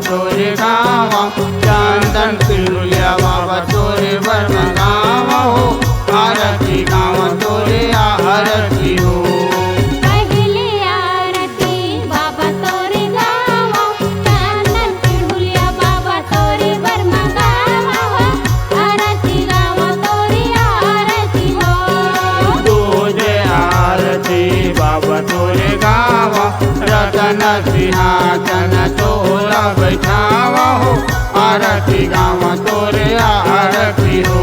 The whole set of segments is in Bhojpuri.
तोरे गावा, चंदन पिरुलिया बाबा तोरे बर्मा गावा हो, आरती गावा तोरे आरती हो। पहले आरती बाबा तोरे गावा, चंदन पिरुलिया बाबा तोरे बर्मा गावा हो, आरती गावा तोरे आरती हो। दूजे आरती बाबा तोरे गावा, रतन सिंहासन तोरा बैठावा हो, आरती गावा तोरे आरती हो।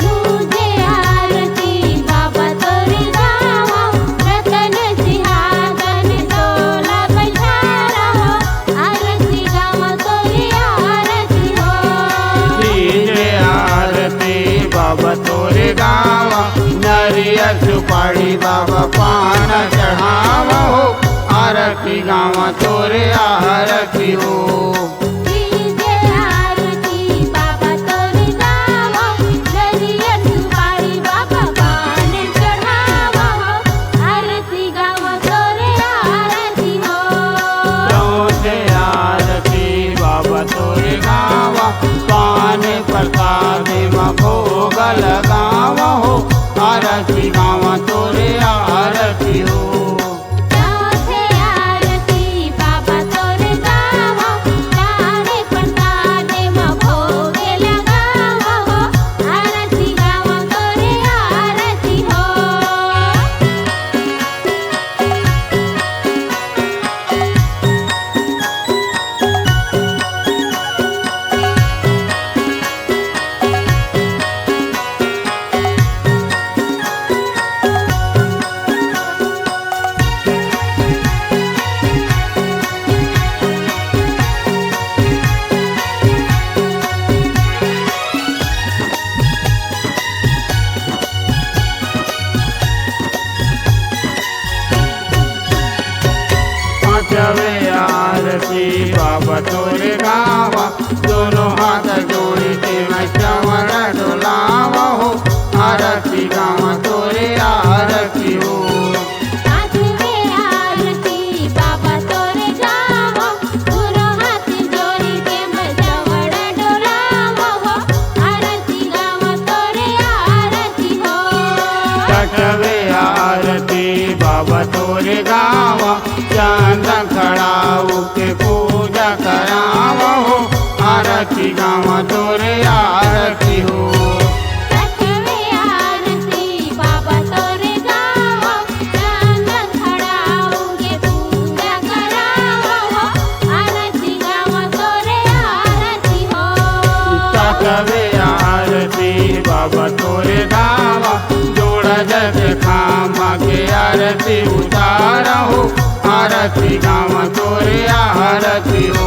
दूजे आरती बाबा तोरे गावा, रतन सिंहासन तोरा बैठावा हो, आरती गावा तोरे आरती हो। तीजे आरती बाबा तोरे गावा, नरियल सुपारी बाबा पान चढ़ावा हो, आरती गावा तोरे आरती हो। तीजे आरती बाबा तोरे गावा, नरियल सुपारी बाबा पान चढ़ावा हो, आरती गावा तोरे आरती हो। चौथे आरती बाबा तोरे गावा, पान प्रसाद में भोग लगावा हो, आरती गावा तोरे आरती हो। चौथे आरती बाबा तोरे गावा, पान प्रसाद में भोग लगावा हो, आरती गावा तोरे आरती हो। पांचवे आरती बाबा तोरे गावा, दोनों हाथ जोड़ी के मैं चवर डोलावा हो, आरती गावा तोरे आरती हो। पांचवे आरती बाबा तोरे गावा, दोनों हाथ जोड़ी के मैं चवर डोलावा हो, आरती गावा तोरे आरती हो। छठवे आरती बाबा तोरे गावा, चंदन खड़ाऊ के पूजा करावा हो, आरती गावा तोरे आरती हो। छठवे आरती बाबा तोरे गावा, चंदन खड़ाऊंगे पूजा करावा हो, आरती गावा तोरे आरती हो। सातवे आरती बाबा तोरे गावा, जोड़ा जग खामा के आरती उतारा हो, आरती गावा तोरे आरती हो।